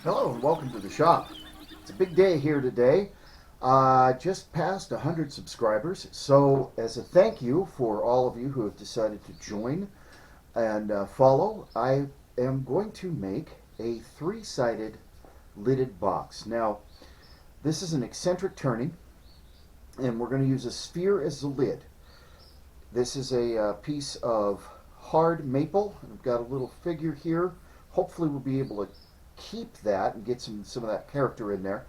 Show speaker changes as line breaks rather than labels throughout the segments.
Hello and welcome to the shop. It's a big day here today. Just passed 100 subscribers. So as a thank you for all of you who have decided to join and follow, I am going to make a three-sided lidded box. Now, this is an eccentric turning, and we're going to use a sphere as the lid. This is a piece of hard maple. I've got a little figure here. Hopefully we'll be able to keep that and get some of that character in there.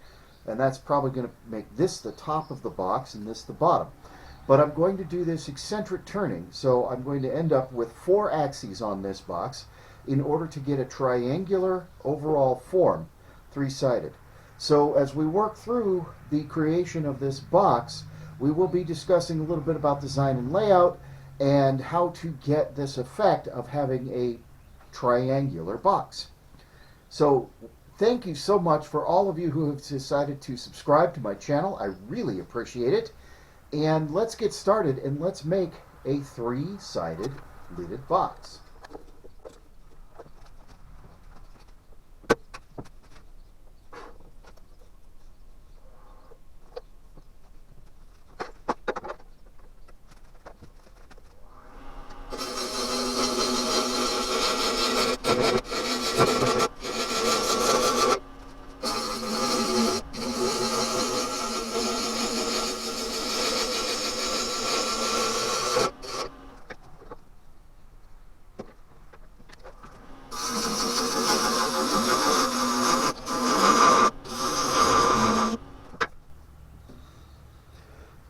And that's probably going to make this the top of the box and this the bottom. But I'm going to do this eccentric turning, so I'm going to end up with 4 axes on this box in order to get a triangular overall form, three-sided. So as we work through the creation of this box, we will be discussing a little bit about design and layout and how to get this effect of having a triangular box. So thank you so much for all of you who have decided to subscribe to my channel. I really appreciate it. And let's get started and let's make a three-sided lidded box.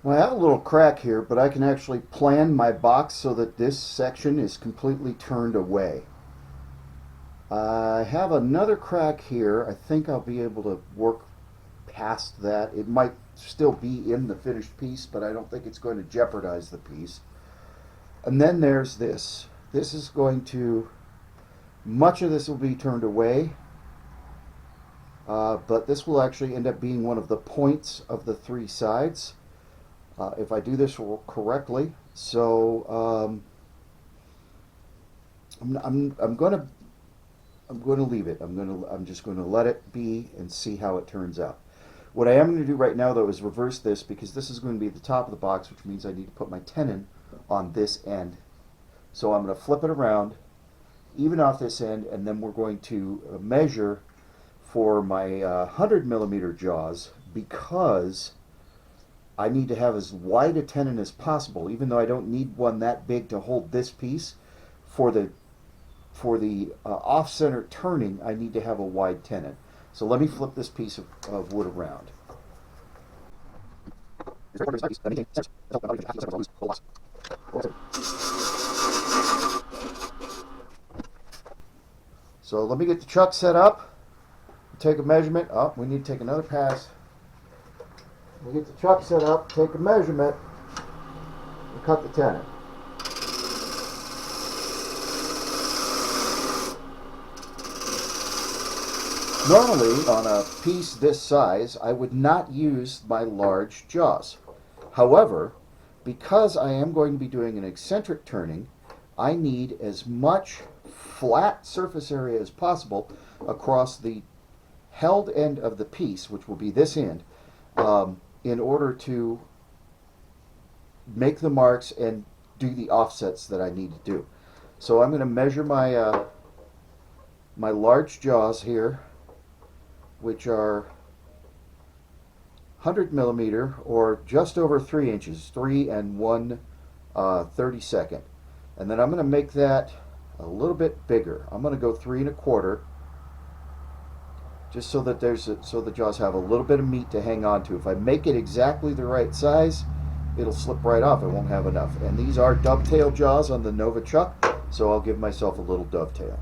Well, I have a little crack here, but I can actually plan my box so that this section is completely turned away. I have another crack here. I think I'll be able to work past that. It might still be in the finished piece, but I don't think it's going to jeopardize the piece. And then there's this. This is going to, much of this will be turned away, but this will actually end up being one of the points of the three sides. If I do this correctly. So I'm going to leave it. I'm just going to let it be and see how it turns out. What I am going to do right now though is reverse this, because this is going to be the top of the box, which means I need to put my tenon on this end. So I'm going to flip it around, even off this end, and then we're going to measure for my 100mm jaws, because I need to have as wide a tenon as possible, even though I don't need one that big to hold this piece. For the off-center turning, I need to have a wide tenon. So let me flip this piece of wood around. So let me get the chuck set up, take a measurement. Oh, we need to take another pass. We get the chuck set up, take a measurement, and cut the tenon. Normally, on a piece this size, I would not use my large jaws. However, because I am going to be doing an eccentric turning, I need as much flat surface area as possible across the held end of the piece, which will be this end, in order to make the marks and do the offsets that I need to do. So I'm going to measure my my large jaws here, which are 100mm or just over 3 inches, 3 1/32. And then I'm going to make that a little bit bigger. I'm going to go 3 1/4, just so that so the jaws have a little bit of meat to hang on to. If I make it exactly the right size, it'll slip right off. I won't have enough. And these are dovetail jaws on the Nova chuck, so I'll give myself a little dovetail.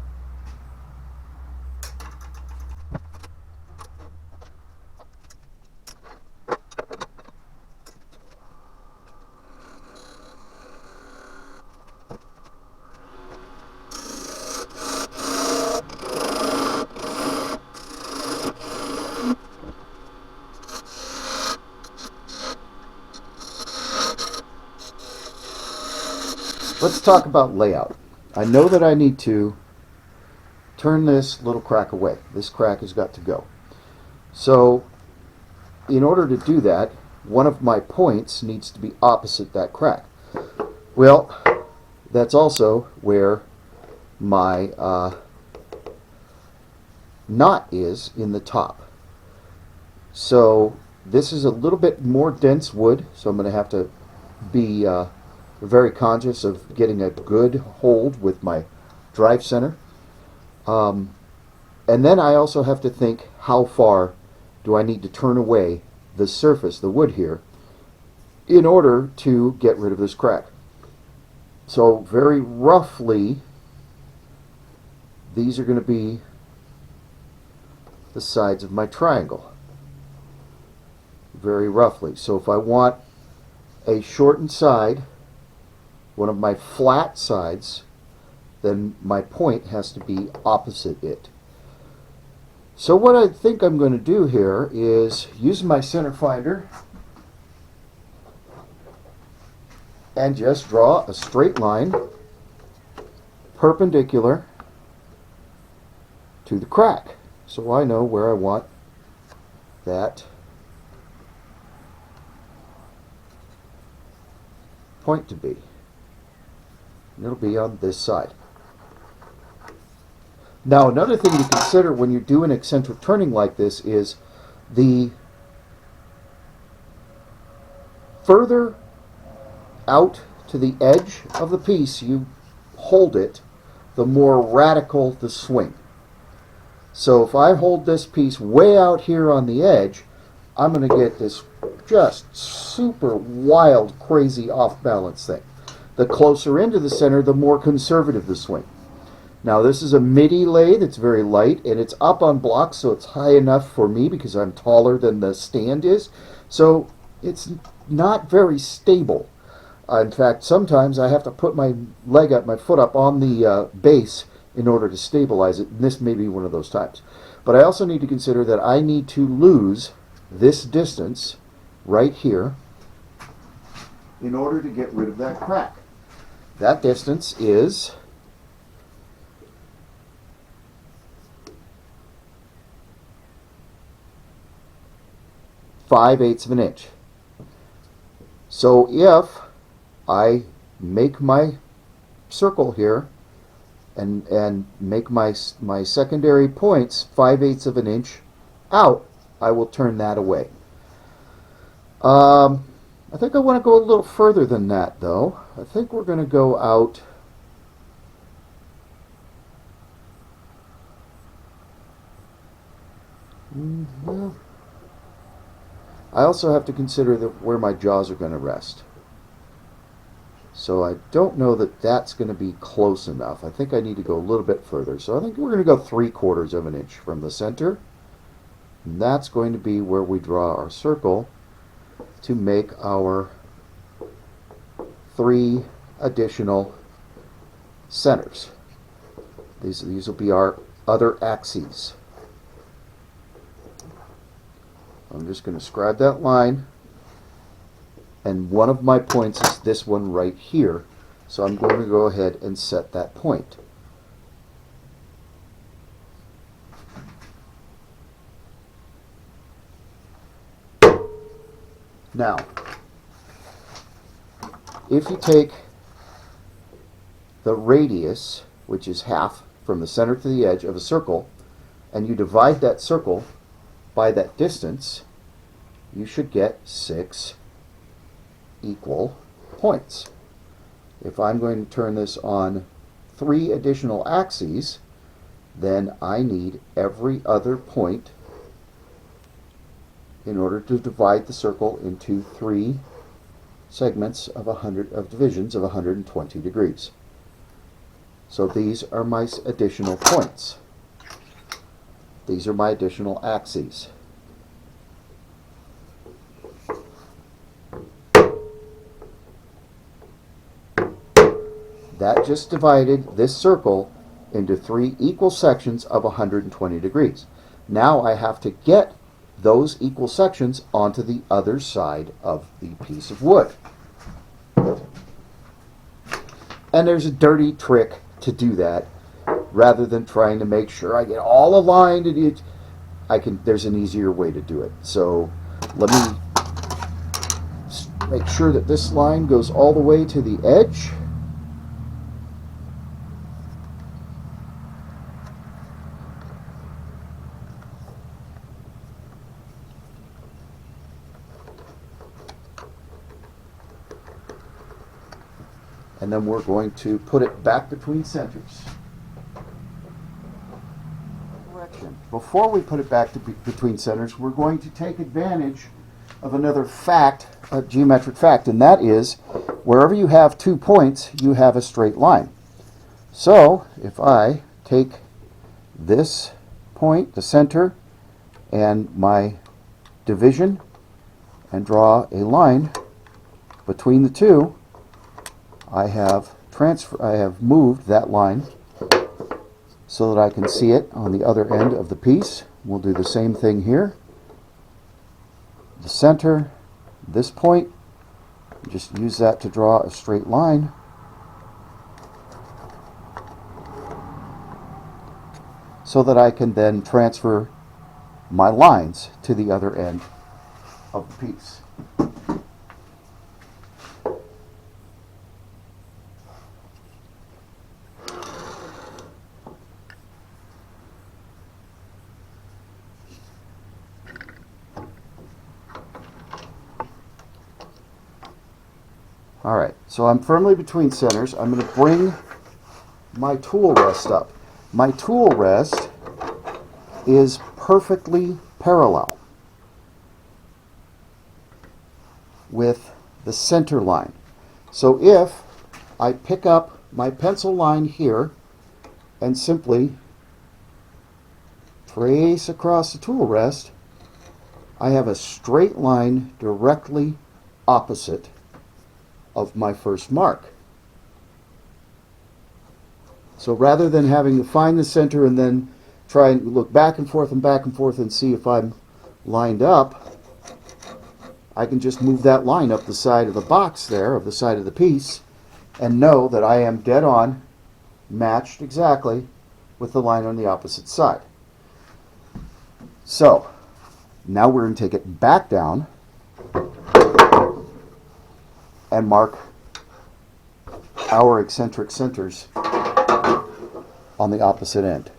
Let's talk about layout. I know that I need to turn this little crack away. This crack has got to go. So in order to do that, one of my points needs to be opposite that crack. Well, that's also where my knot is in the top. So this is a little bit more dense wood, so I'm going to have to be very conscious of getting a good hold with my drive center. And then I also have to think, how far do I need to turn away the surface, the wood here, in order to get rid of this crack. So very roughly, these are going to be the sides of my triangle. Very roughly. So if I want a shortened side, one of my flat sides, then my point has to be opposite it. So what I think I'm going to do here is use my center finder and just draw a straight line perpendicular to the crack, so I know where I want that point to be. And it'll be on this side. Now, another thing to consider when you do an eccentric turning like this is the further out to the edge of the piece you hold it, the more radical the swing. So if I hold this piece way out here on the edge, I'm going to get this just super wild, crazy off-balance thing. The closer into the center, the more conservative the swing. Now this is a midi lathe, it's very light, and it's up on blocks, so it's high enough for me because I'm taller than the stand is. So it's not very stable. In fact, sometimes I have to put my leg up, my foot up on the base in order to stabilize it, and this may be one of those times. But I also need to consider that I need to lose this distance right here in order to get rid of that crack. That distance is 5/8 of an inch. So if I make my circle here and make my secondary points 5/8 of an inch out, I will turn that away. I think I want to go a little further than that, though. I think we're going to go out I also have to consider where my jaws are going to rest. So I don't know that that's going to be close enough. I think I need to go a little bit further. So I think we're going to go 3/4 of an inch from the center. And that's going to be where we draw our circle to make our 3 additional centers. These will be our other axes. I'm just going to scribe that line, and one of my points is this one right here, so I'm going to go ahead and set that point. Now, if you take the radius, which is half from the center to the edge of a circle, and you divide that circle by that distance, you should get 6 equal points. If I'm going to turn this on 3 additional axes, then I need every other point in order to divide the circle into 3 segments of divisions of 120 degrees. So these are my additional points. These are my additional axes. That just divided this circle into 3 equal sections of 120 degrees. Now I have to get those equal sections onto the other side of the piece of wood. And there's a dirty trick to do that. rather than trying to make sure I get all aligned. And there's an easier way to do it. So let me make sure that this line goes all the way to the edge. And then we're going to put it back between centers. Before we put it back between centers, we're going to take advantage of another fact, a geometric fact, and that is wherever you have 2 points, you have a straight line. So if I take this point, the center, and my division, and draw a line between the two, I have moved that line so that I can see it on the other end of the piece. We'll do the same thing here. The center, this point, just use that to draw a straight line. So that I can then transfer my lines to the other end of the piece. Alright, so I'm firmly between centers. I'm going to bring my tool rest up. My tool rest is perfectly parallel with the center line. So if I pick up my pencil line here and simply trace across the tool rest, I have a straight line directly opposite of my first mark. So rather than having to find the center and then try and look back and forth and see if I'm lined up, I can just move that line up the side of the box there, of the side of the piece, and know that I am dead on, matched exactly with the line on the opposite side. So now we're going to take it back down and mark our eccentric centers on the opposite end.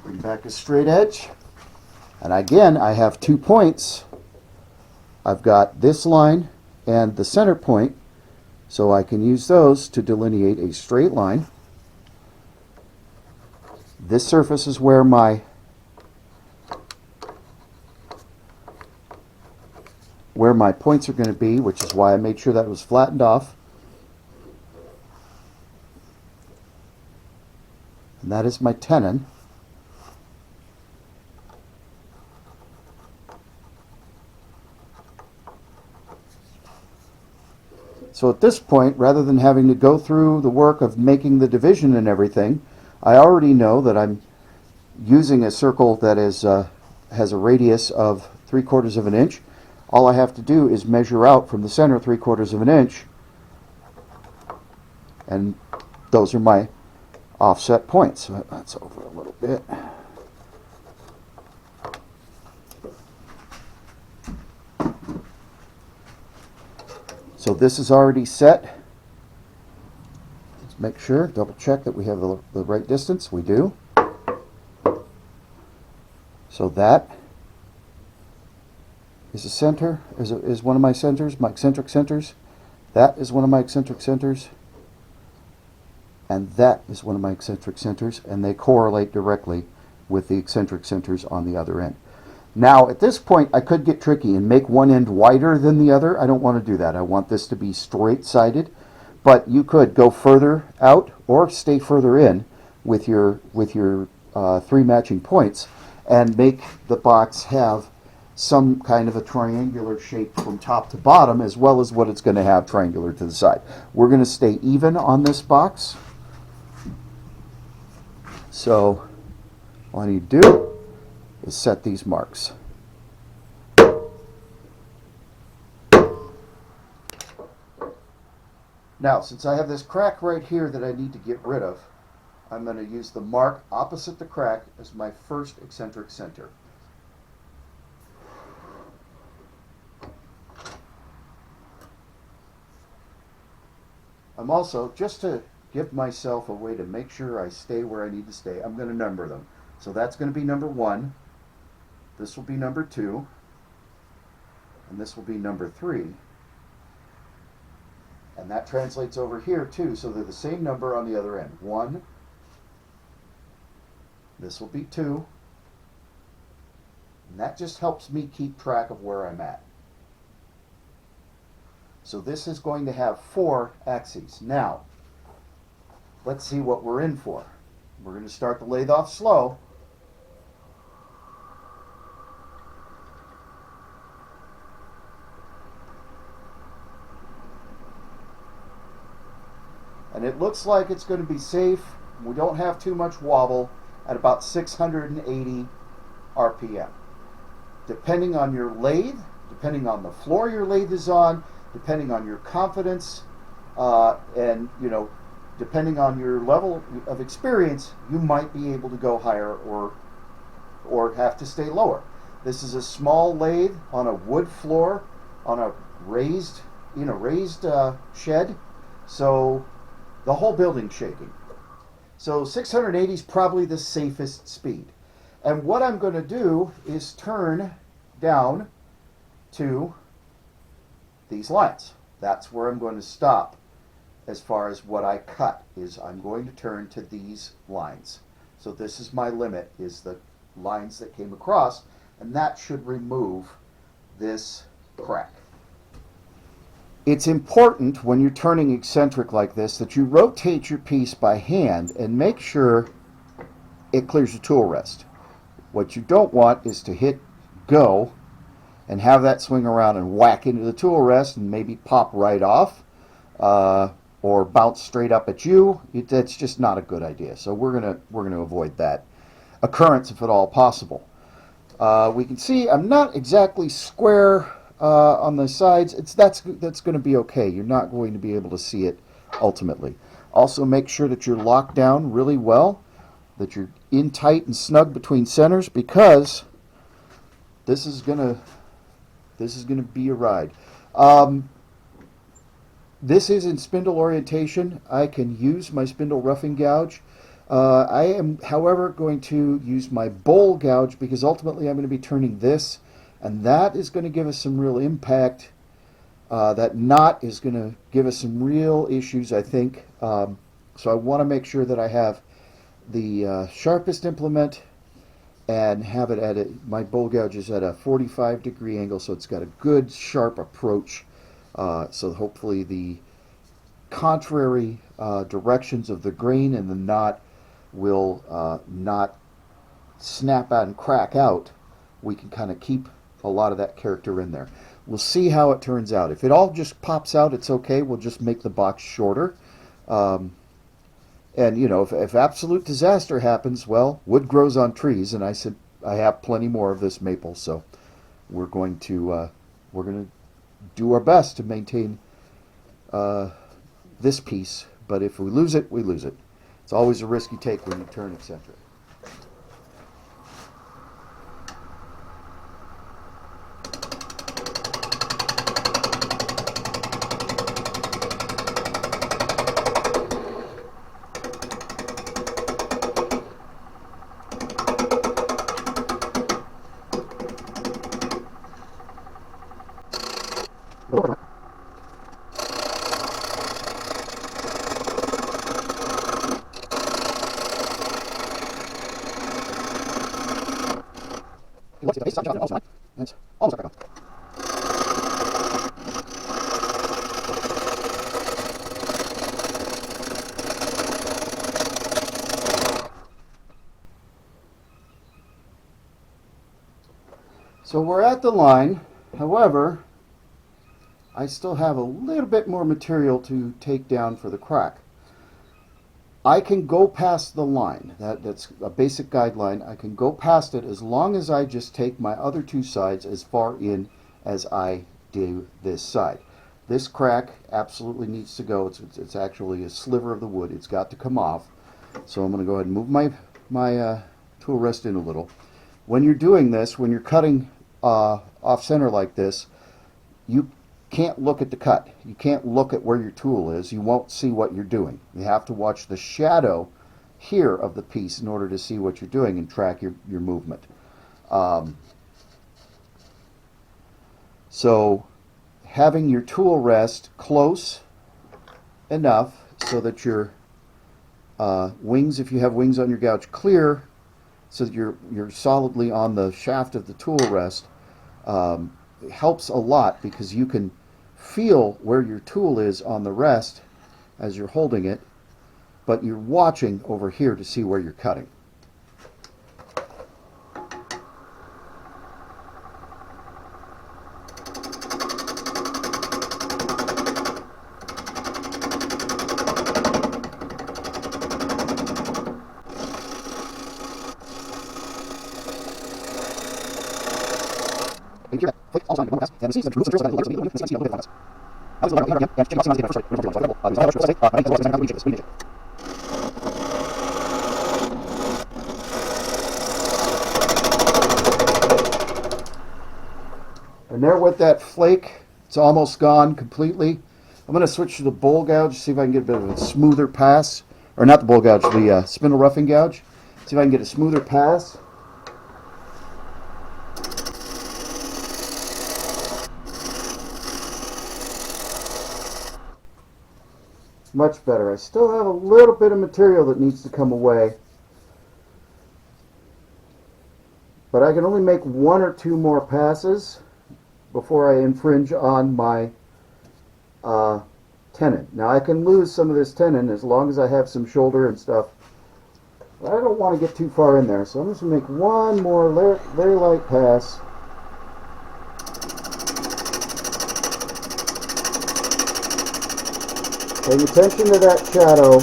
Bring back a straight edge, and again I have 2 points. I've got this line and the center point, so I can use those to delineate a straight line. This surface is where my points are going to be, which is why I made sure that it was flattened off. And that is my tenon. So at this point, rather than having to go through the work of making the division and everything, I already know that I'm using a circle that is has a radius of 3/4 of an inch. All I have to do is measure out from the center 3/4 of an inch, and those are my offset points. So that's over a little bit. So this is already set. Let's make sure, double check that we have the right distance. We do. So that is a center, is one of my centers, my eccentric centers. That is one of my eccentric centers. And that is one of my eccentric centers, and they correlate directly with the eccentric centers on the other end. Now, at this point, I could get tricky and make one end wider than the other. I don't want to do that. I want this to be straight-sided, but you could go further out or stay further in with your 3 matching points and make the box have some kind of a triangular shape from top to bottom, as well as what it's going to have triangular to the side. We're going to stay even on this box. So all I need to do is set these marks. Now, since I have this crack right here that I need to get rid of, I'm going to use the mark opposite the crack as my first eccentric center. I'm also, just to give myself a way to make sure I stay where I need to stay, I'm going to number them. So that's going to be number 1, this will be number 2, and this will be number 3. And that translates over here too, so they're the same number on the other end. 1, this will be 2, and that just helps me keep track of where I'm at. So this is going to have 4 axes. Now, let's see what we're in for. We're going to start the lathe off slow. And it looks like it's going to be safe. We don't have too much wobble at about 680 RPM. Depending on your lathe, depending on the floor your lathe is on, depending on your confidence, and depending on your level of experience, you might be able to go higher or have to stay lower. This is a small lathe on a wood floor on a raised shed, so the whole building's shaking. So 680 is probably the safest speed. And what I'm going to do is turn down to these lines. That's where I'm going to stop as far as what I cut is I'm going to turn to these lines. So this is my limit, is the lines that came across, and that should remove this crack. It's important when you're turning eccentric like this that you rotate your piece by hand and make sure it clears the tool rest. What you don't want is to hit go and have that swing around and whack into the tool rest and maybe pop right off or bounce straight up at you. That's just not a good idea. So we're gonna avoid that occurrence if at all possible. We can see I'm not exactly square on the sides. That's going to be okay. You're not going to be able to see it ultimately. Also, make sure that you're locked down really well, that you're in tight and snug between centers, because this is gonna be a ride. This is in spindle orientation. I can use my spindle roughing gouge. I am, however, going to use my bowl gouge because ultimately I'm going to be turning this, and that is going to give us some real impact. That knot is going to give us some real issues, I think. So I want to make sure that I have the sharpest implement and have it at my bowl gouge is at a 45-degree angle, so it's got a good sharp approach. So hopefully the contrary directions of the grain and the knot will not snap out and crack out. We can kind of keep a lot of that character in there. We'll see how it turns out. If it all just pops out, it's okay. We'll just make the box shorter. And if absolute disaster happens, well, wood grows on trees, and I said I have plenty more of this maple, so we're going to do our best to maintain this piece. But if we lose it, we lose it. It's always a risk you take when you turn eccentric. That's almost back on. So we're at the line. However, I still have a little bit more material to take down for the crack. I can go past the line. That's a basic guideline. I can go past it as long as I just take my other two sides as far in as I do this side. This crack absolutely needs to go. It's actually a sliver of the wood. It's got to come off. So I'm going to go ahead and move my tool rest in a little. When you're doing this, when you're cutting off center like this, you can't look at the cut. You can't look at where your tool is. You won't see what you're doing. You have to watch the shadow here of the piece in order to see what you're doing and track your movement. So having your tool rest close enough so that your wings, if you have wings on your gouge, clear so that you're solidly on the shaft of the tool rest, helps a lot because you can feel where your tool is on the rest as you're holding it, but you're watching over here to see where you're cutting. And there with that flake, it's almost gone completely. I'm going to switch to the bowl gouge, see if I can get a bit of a smoother pass. Or not the bowl gouge, the spindle roughing gouge. See if I can get a smoother pass. Much better. I still have a little bit of material that needs to come away. But I can only make one or two more passes before I infringe on my tenon. Now I can lose some of this tenon as long as I have some shoulder and stuff. But I don't want to get too far in there, so I'm just going to make one more very light pass. Paying attention to that shadow.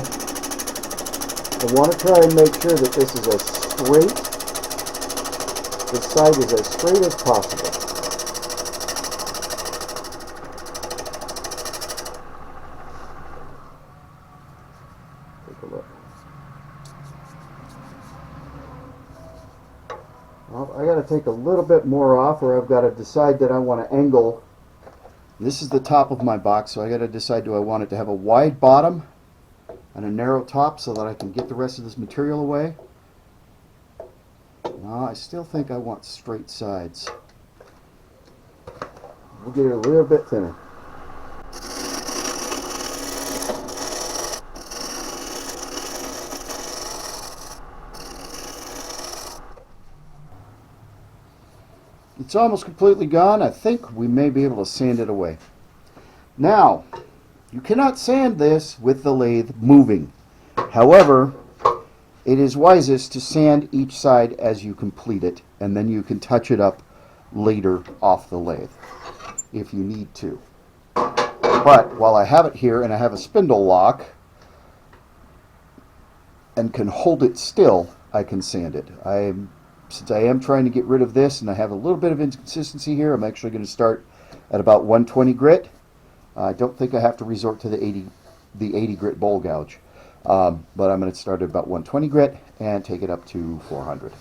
I want to try and make sure that this is as straight, this side is as straight as possible. Take a look. Well, I got to take a little bit more off, or I've got to decide that I want to angle. This is the top of my box, so I got to decide, do I want it to have a wide bottom and a narrow top so that I can get the rest of this material away? No, I still think I want straight sides. We'll get it a little bit thinner. It's almost completely gone. I think we may be able to sand it away. Now, you cannot sand this with the lathe moving. However, it is wisest to sand each side as you complete it, and then you can touch it up later off the lathe if you need to. But while I have it here and I have a spindle lock and can hold it still, I can sand it. Since I am trying to get rid of this and I have a little bit of inconsistency here, I'm actually going to start at about 120 grit. I don't think I have to resort to the 80 grit bowl gouge, but I'm going to start at about 120 grit and take it up to 400.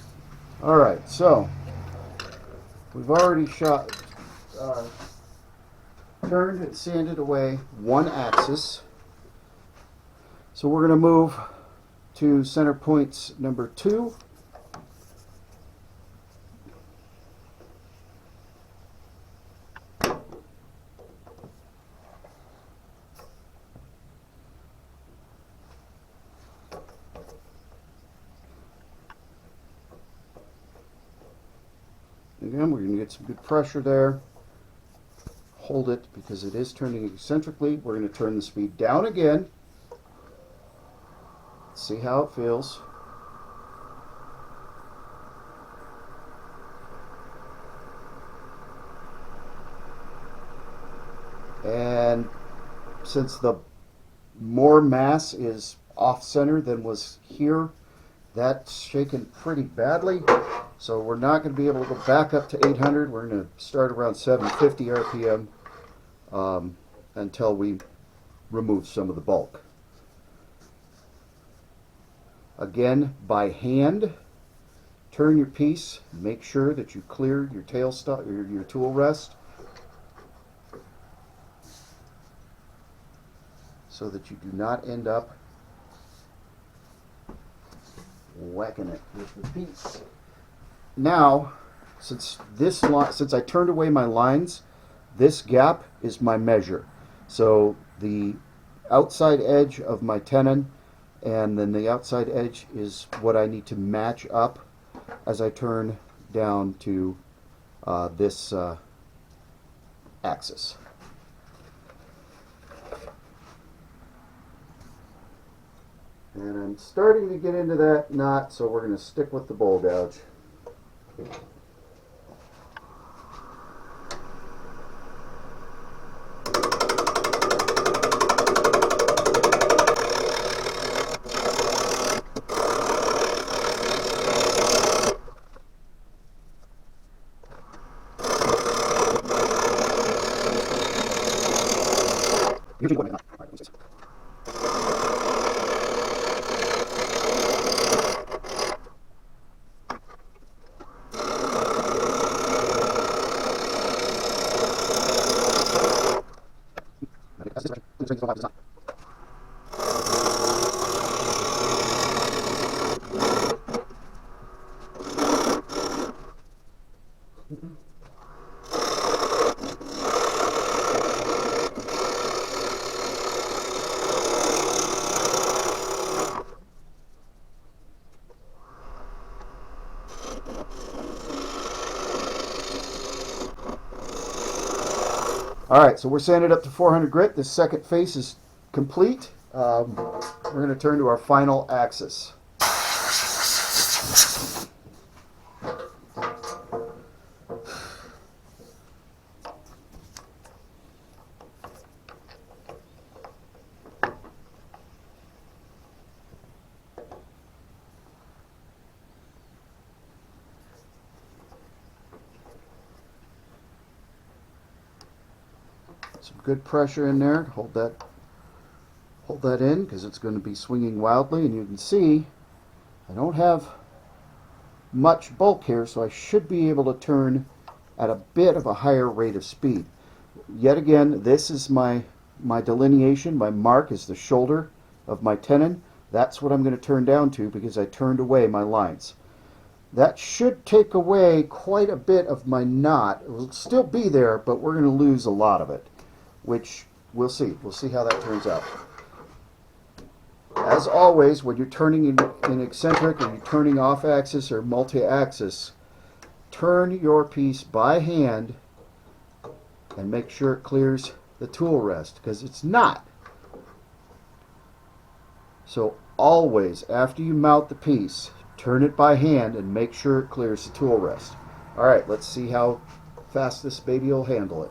All right, so we've already turned and sanded away one axis. So we're going to move to center points number 2. Again, we're going to get some good pressure there. Hold it because it is turning eccentrically. We're going to turn the speed down again. See how it feels. And since the more mass is off center than was here, that's shaken pretty badly. So we're not going to be able to go back up to 800. We're going to start around 750 RPM. until we remove some of the bulk. Again, by hand, turn your piece, make sure that you clear your tailstock or your tool rest so that you do not end up whacking it with the piece. Now, since I turned away my lines, this gap is my measure. So the outside edge of my tenon and then the outside edge is what I need to match up as I turn down to this axis. And I'm starting to get into that knot, so we're going to stick with the bowl gouge. Alright, so we're sanded up to 400 grit. This second face is complete. We're going to turn to our final axis. Some good pressure in there. Hold that in because it's going to be swinging wildly, and you can see I don't have much bulk here, so I should be able to turn at a bit of a higher rate of speed. Yet again, this is my delineation. My mark is the shoulder of my tenon. That's what I'm going to turn down to because I turned away my lines. That should take away quite a bit of my knot. It will still be there, but we're going to lose a lot of it, which we'll see. We'll see how that turns out. As always, when you're turning in eccentric or you're turning off axis or multi-axis, turn your piece by hand and make sure it clears the tool rest, because it's not. So always, after you mount the piece, turn it by hand and make sure it clears the tool rest. Alright, let's see how fast this baby will handle it.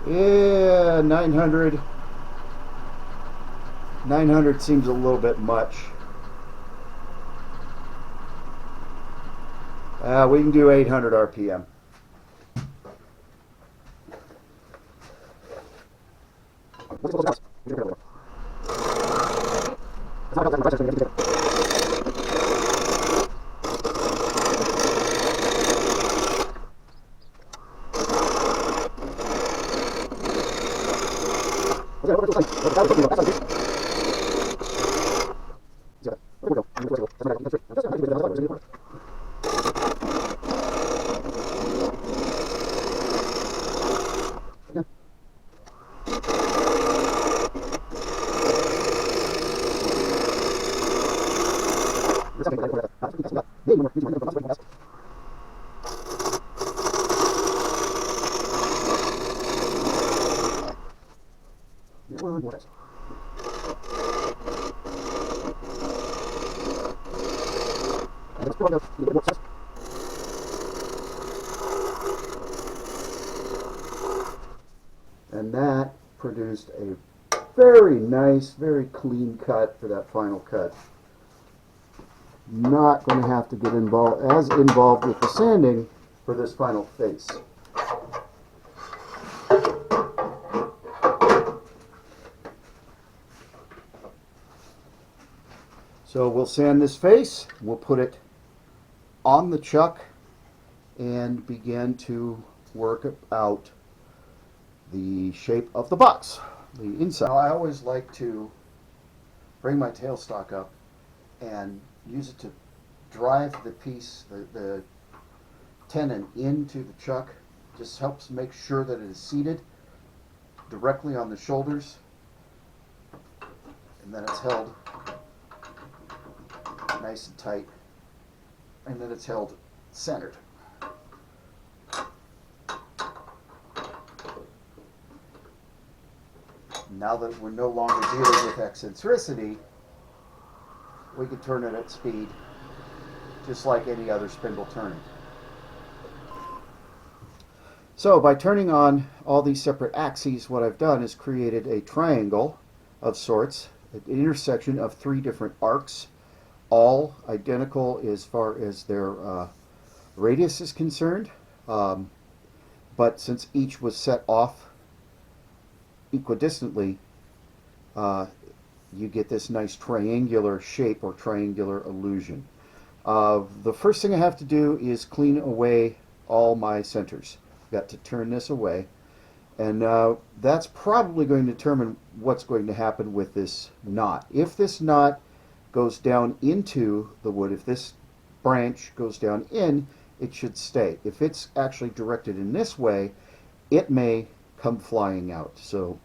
Yeah, 900. 900 seems a little bit much. We can do 800 RPM. And that produced a very nice, very clean cut for that final cut. not going to have to get involved with the sanding for this final face. So we'll sand this face, we'll put it on the chuck and begin to work out the shape of the box, the inside. Now, I always like to bring my tailstock up and use it to drive the piece, the tenon into the chuck. Just helps make sure that it is seated directly on the shoulders, and then it's held nice and tight, and then it's held centered. Now that we're no longer dealing with eccentricity, we can turn it at speed just like any other spindle turning. So by turning on all these separate axes, what I've done is created a triangle of sorts, an intersection of 3 different arcs, all identical as far as their radius is concerned, but since each was set off equidistantly, you get this nice triangular shape or triangular illusion. The first thing I have to do is clean away all my centers. Got to turn this away, and that's probably going to determine what's going to happen with this knot. If this knot goes down into the wood, if this branch goes down in, it should stay. If it's actually directed in this way, it may come flying out. So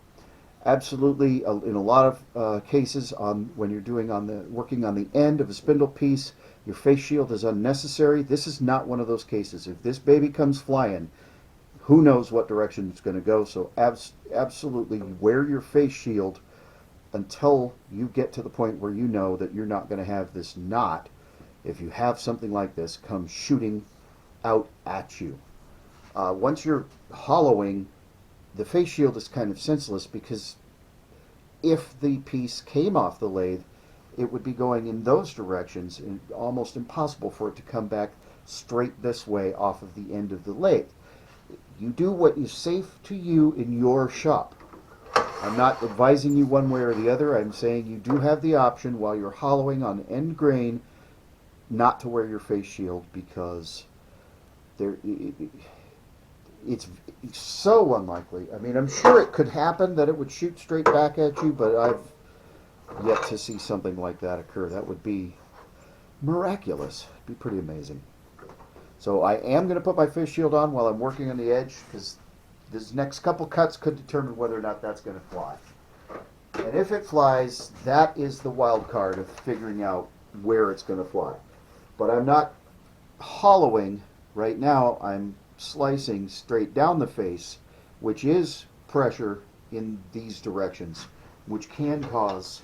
absolutely, in a lot of cases, when you're working on the end of a spindle piece, your face shield is unnecessary. This is not one of those cases. If this baby comes flying, who knows what direction it's going to go. So absolutely wear your face shield until you get to the point where you know that you're not going to have this knot, if you have something like this, come shooting out at you. Once you're hollowing, the face shield is kind of senseless, because if the piece came off the lathe, it would be going in those directions, and almost impossible for it to come back straight this way off of the end of the lathe. You do what is safe to you in your shop. I'm not advising you one way or the other. I'm saying you do have the option, while you're hollowing on end grain, not to wear your face shield, because it's so unlikely. I mean, I'm sure it could happen that it would shoot straight back at you, but I've yet to see something like that occur. That would be miraculous. It'd be pretty amazing. So I am going to put my face shield on while I'm working on the edge, because this next couple cuts could determine whether or not that's going to fly. And if it flies, that is the wild card of figuring out where it's going to fly. But I'm not hollowing right now. I'm slicing straight down the face, which is pressure in these directions, which can cause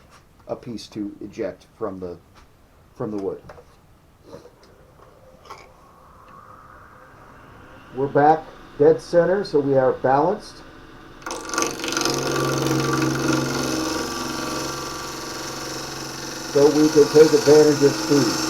a piece to eject from the wood. We're back dead center, so we are balanced. So we can take advantage of speed.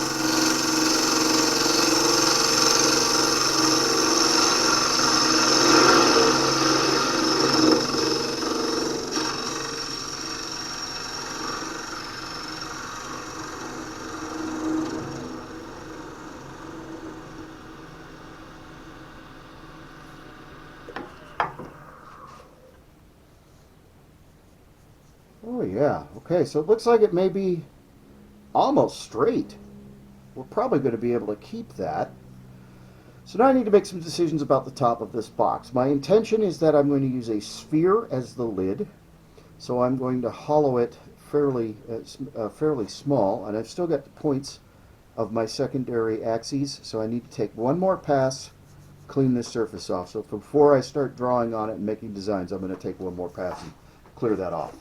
Oh yeah, okay, so it looks like it may be almost straight. We're probably going to be able to keep that. So now I need to make some decisions about the top of this box. My intention is that I'm going to use a sphere as the lid, so I'm going to hollow it fairly small, and I've still got the points of my secondary axes, so I need to take one more pass, clean this surface off. So before I start drawing on it and making designs, I'm going to take one more pass and clear that off.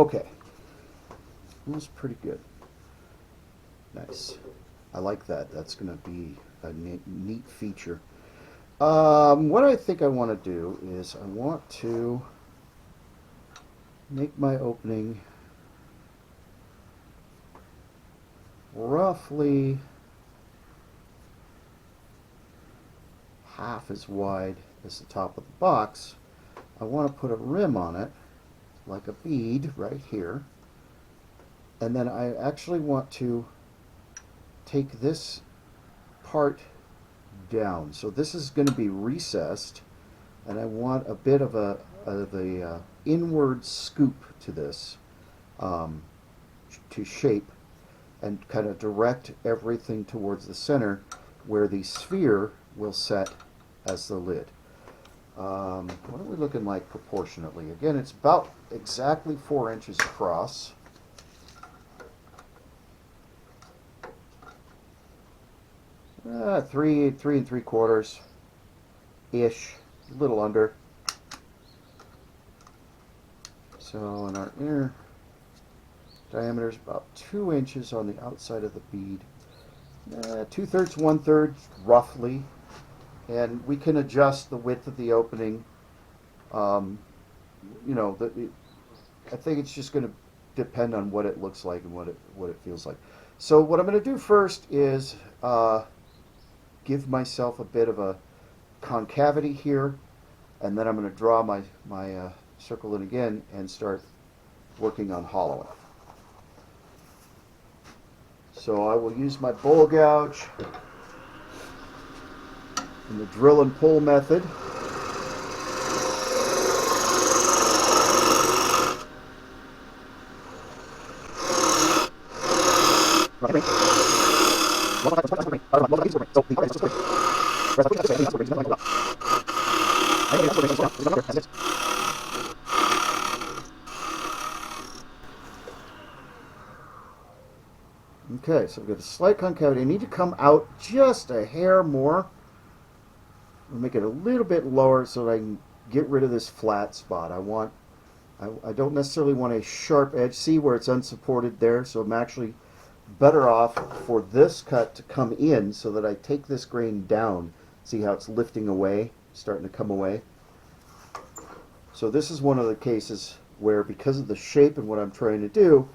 Okay. That was pretty good. Nice. I like that. That's going to be a neat feature. What I think I want to do is I want to make my opening roughly half as wide as the top of the box. I want to put a rim on it, like a bead right here. And then I actually want to take this part down. So this is going to be recessed, and I want a bit of a inward scoop to this to shape and kind of direct everything towards the center where the sphere will set as the lid. What are we looking like proportionately? Again, it's about exactly 4 inches across. Three and 3/4 ish, a little under. So, and our inner diameter is about 2 inches on the outside of the bead. 2/3, 1/3, roughly. And we can adjust the width of the opening. You know, I think it's just going to depend on what it looks like and what it feels like. So what I'm going to do first is give myself a bit of a concavity here, and then I'm going to draw my circle in again and start working on hollowing. So I will use my bowl gouge in the drill and pull method. Okay, so we've got a slight concavity. I need to come out just a hair more. I'll make it a little bit lower so that I can get rid of this flat spot. I don't necessarily want a sharp edge. See where it's unsupported there? So I'm actually better off for this cut to come in so that I take this grain down. See how it's lifting away, starting to come away? So this is one of the cases where, because of the shape and what I'm trying to do,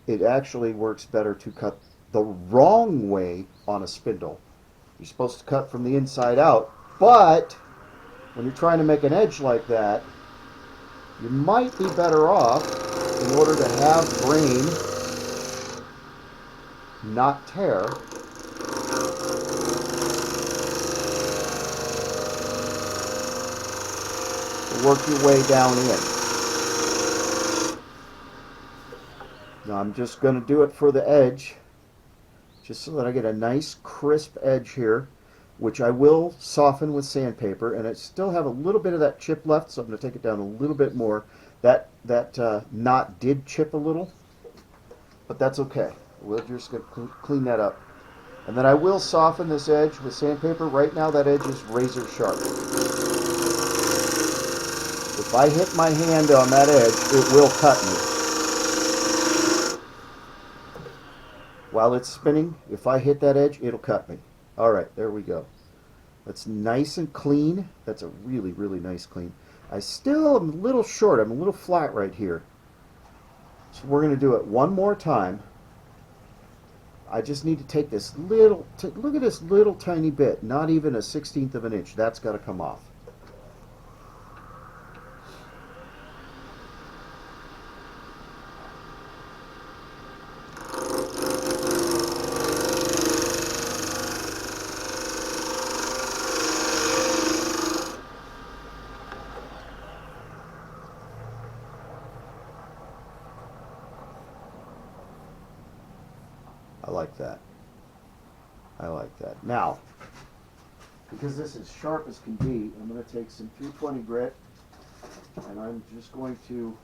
it actually works better to cut the wrong way on a spindle. You're supposed to cut from the inside out, but when you're trying to make an edge like that, you might be better off, in order to have grain not tear, to work your way down in. Now I'm just going to do it for the edge, just so that I get a nice crisp edge here, which I will soften with sandpaper, and I still have a little bit of that chip left, so I'm going to take it down a little bit more. That knot did chip a little, but that's okay. We're just going to clean that up. And then I will soften this edge with sandpaper. Right now that edge is razor sharp. If I hit my hand on that edge, it will cut me. While it's spinning, if I hit that edge, it'll cut me. All right, there we go. That's nice and clean. That's a really, really nice clean. I still am a little short. I'm a little flat right here. So we're going to do it one more time. I just need to take this little, look at this little tiny bit, not even a 1/16 of an inch. That's got to come off. I like that. I like that. Now, because this is sharp as can be, I'm going to take some 320 grit, and I'm just going to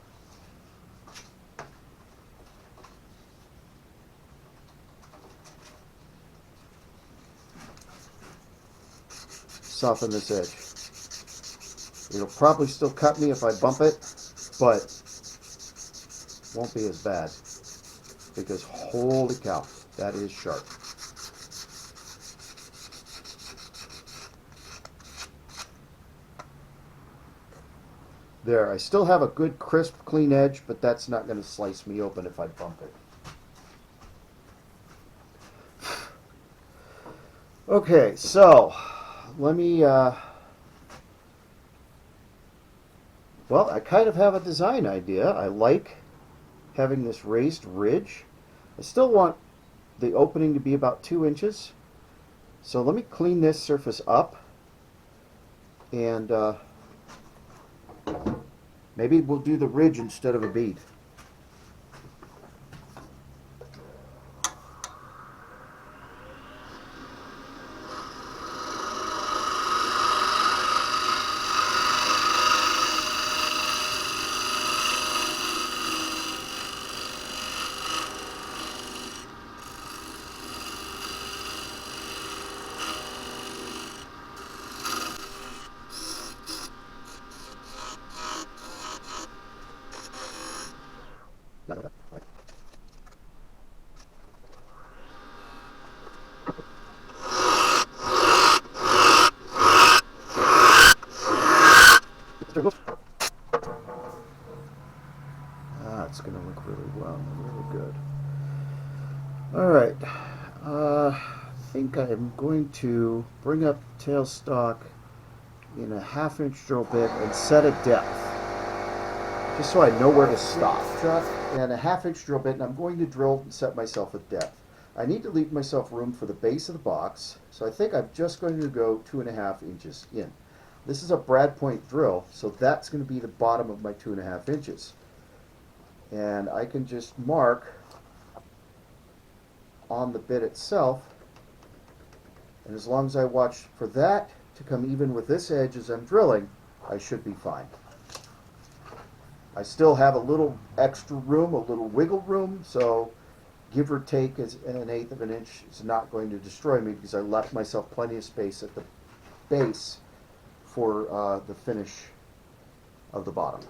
soften this edge. It'll probably still cut me if I bump it, but won't be as bad, because holy cow, that is sharp. There, I still have a good crisp, clean edge, but that's not going to slice me open if I bump it. Okay, so let me, well, I kind of have a design idea. I like having this raised ridge. I still want the opening to be about 2 inches. So let me clean this surface up, and maybe we'll do the ridge instead of a bead. It's going to look really well, really good. Alright, I think I'm going to bring up tailstock in a 1/2 inch drill bit and set a depth, just so I know where to stop. Chuck, and a 1/2 inch drill bit, and I'm going to drill and set myself a depth. I need to leave myself room for the base of the box, so I think I'm just going to go 2.5 inches in. This is a brad point drill, so that's going to be the bottom of my 2.5 inches. And I can just mark on the bit itself, and as long as I watch for that to come even with this edge as I'm drilling, I should be fine. I still have a little extra room, a little wiggle room, so give or take as an 1/8 of an inch is not going to destroy me, because I left myself plenty of space at the base for the finish of the bottom.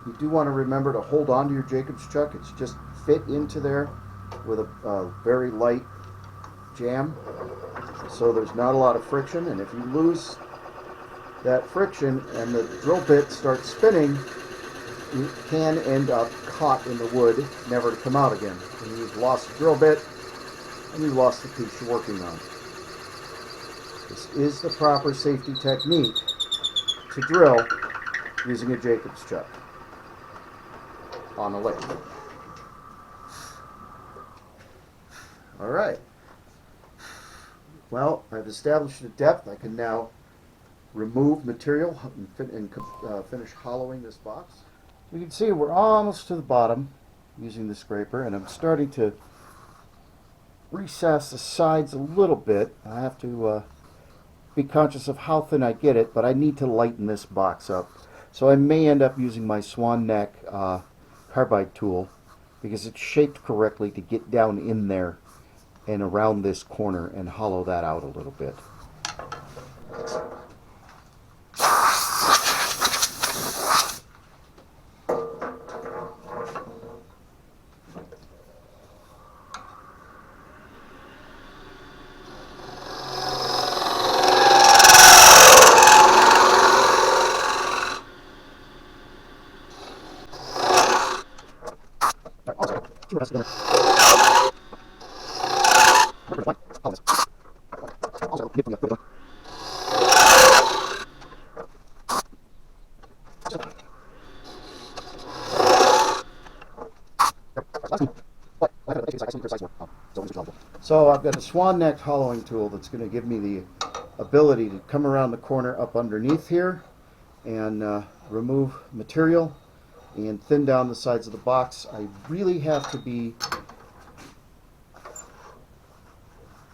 You do want to remember to hold on to your Jacob's chuck. It's just fit into there with a very light jam, so there's not a lot of friction, and if you lose that friction and the drill bit starts spinning, you can end up caught in the wood, never to come out again. And you've lost the drill bit, and you've lost the piece you're working on. This is the proper safety technique to drill using a Jacob's chuck on a lathe. Alright. Well, I've established a depth. I can now remove material and finish hollowing this box. You can see we're almost to the bottom using the scraper, and I'm starting to recess the sides a little bit. I have to be conscious of how thin I get it, but I need to lighten this box up. So I may end up using my swan neck carbide tool, because it's shaped correctly to get down in there and around this corner and hollow that out a little bit. So I've got a swan neck hollowing tool that's going to give me the ability to come around the corner up underneath here and remove material and thin down the sides of the box. I really have to be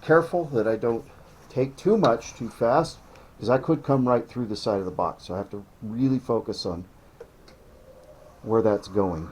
careful that I don't take too much too fast, because I could come right through the side of the box. So I have to really focus on where that's going.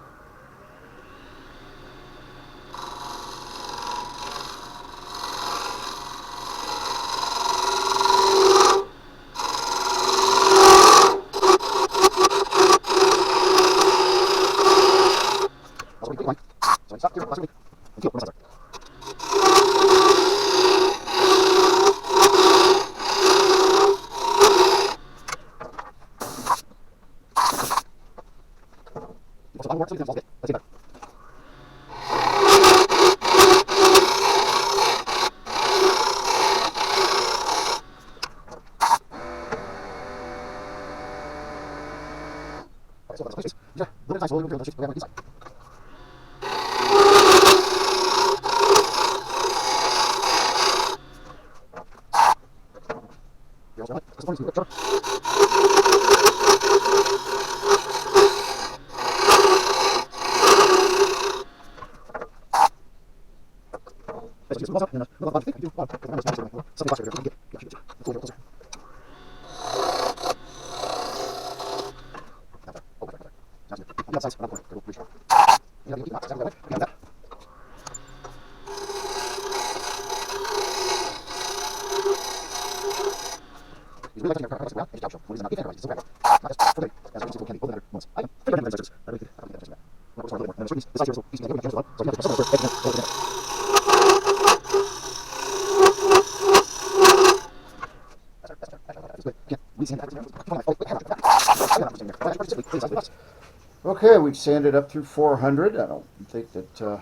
Okay, we've sanded up through 400. I don't think that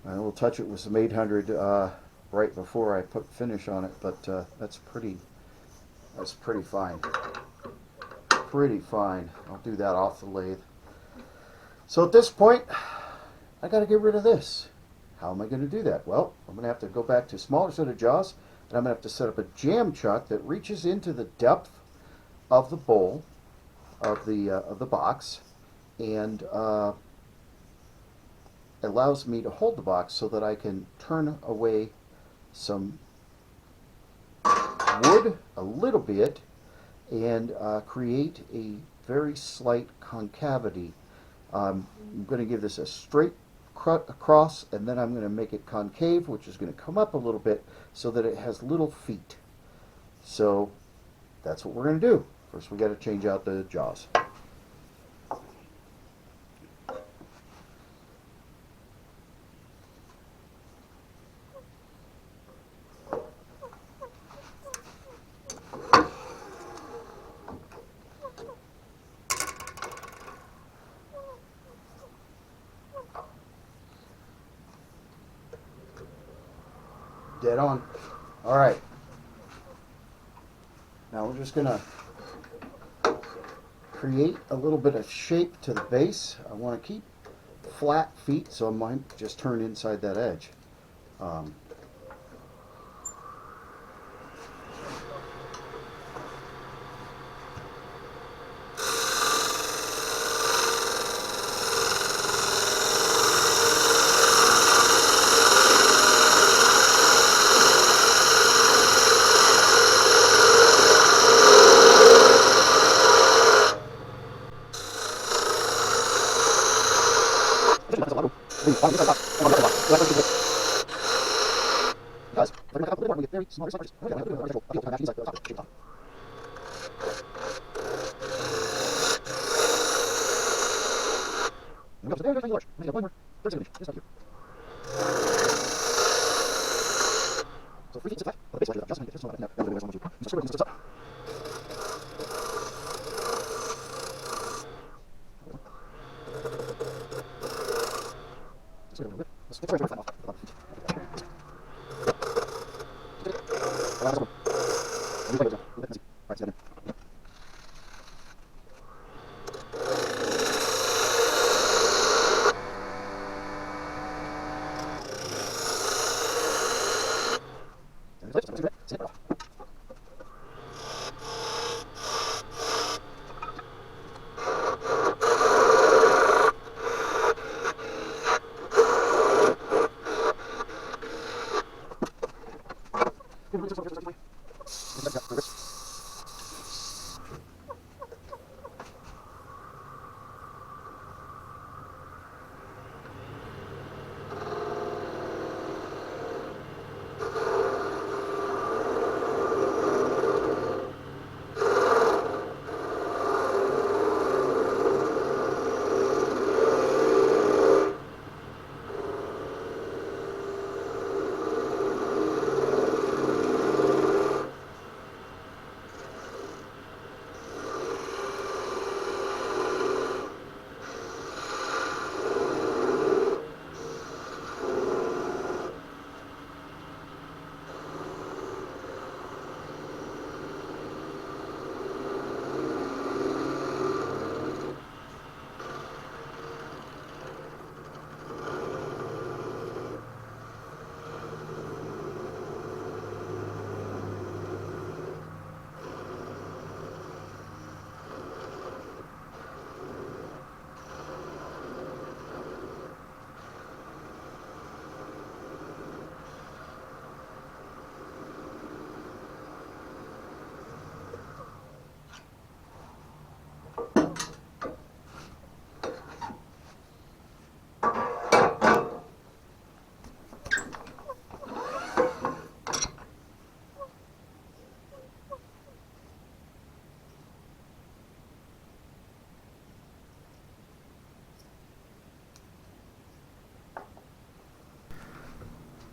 I will touch it with some 800 right before I put finish on it, but that's pretty fine. Pretty fine. I'll do that off the lathe. So at this point, I got to get rid of this. How am I going to do that? Well, I'm going to have to go back to a smaller set of jaws, and I'm going to have to set up a jam chuck that reaches into the depth of the bowl of the box, and allows me to hold the box so that I can turn away some wood a little bit and create a very slight concavity. I'm going to give this a straight cut across, and then I'm going to make it concave, which is going to come up a little bit so that it has little feet. So that's what we're going to do. First we got to change out the jaws. Dead on. All right. Now we're just going to create a little bit of shape to the base. I want to keep flat feet, so I might just turn inside that edge.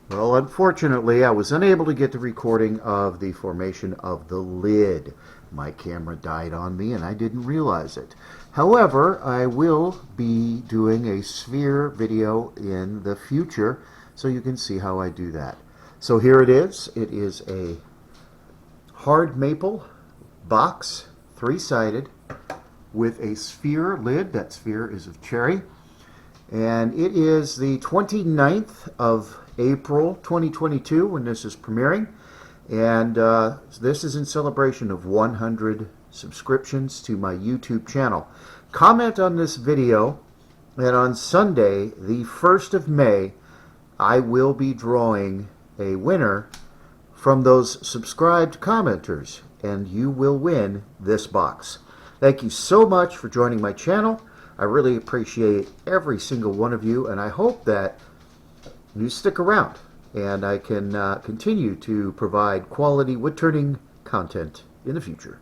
Well, unfortunately, I was unable to get the recording of the formation of the lid. My camera died on me and I didn't realize it. However, I will be doing a sphere video in the future so you can see how I do that. So here it is. It is a hard maple box, three-sided, with a sphere lid. That sphere is of cherry. And it is the 29th of April 2022 when this is premiering. And this is in celebration of 100 subscriptions to my YouTube channel. Comment on this video, and on Sunday, the 1st of May, I will be drawing a winner from those subscribed commenters, and you will win this box. Thank you so much for joining my channel. I really appreciate every single one of you, and I hope that you stick around and I can continue to provide quality wood turning content in the future.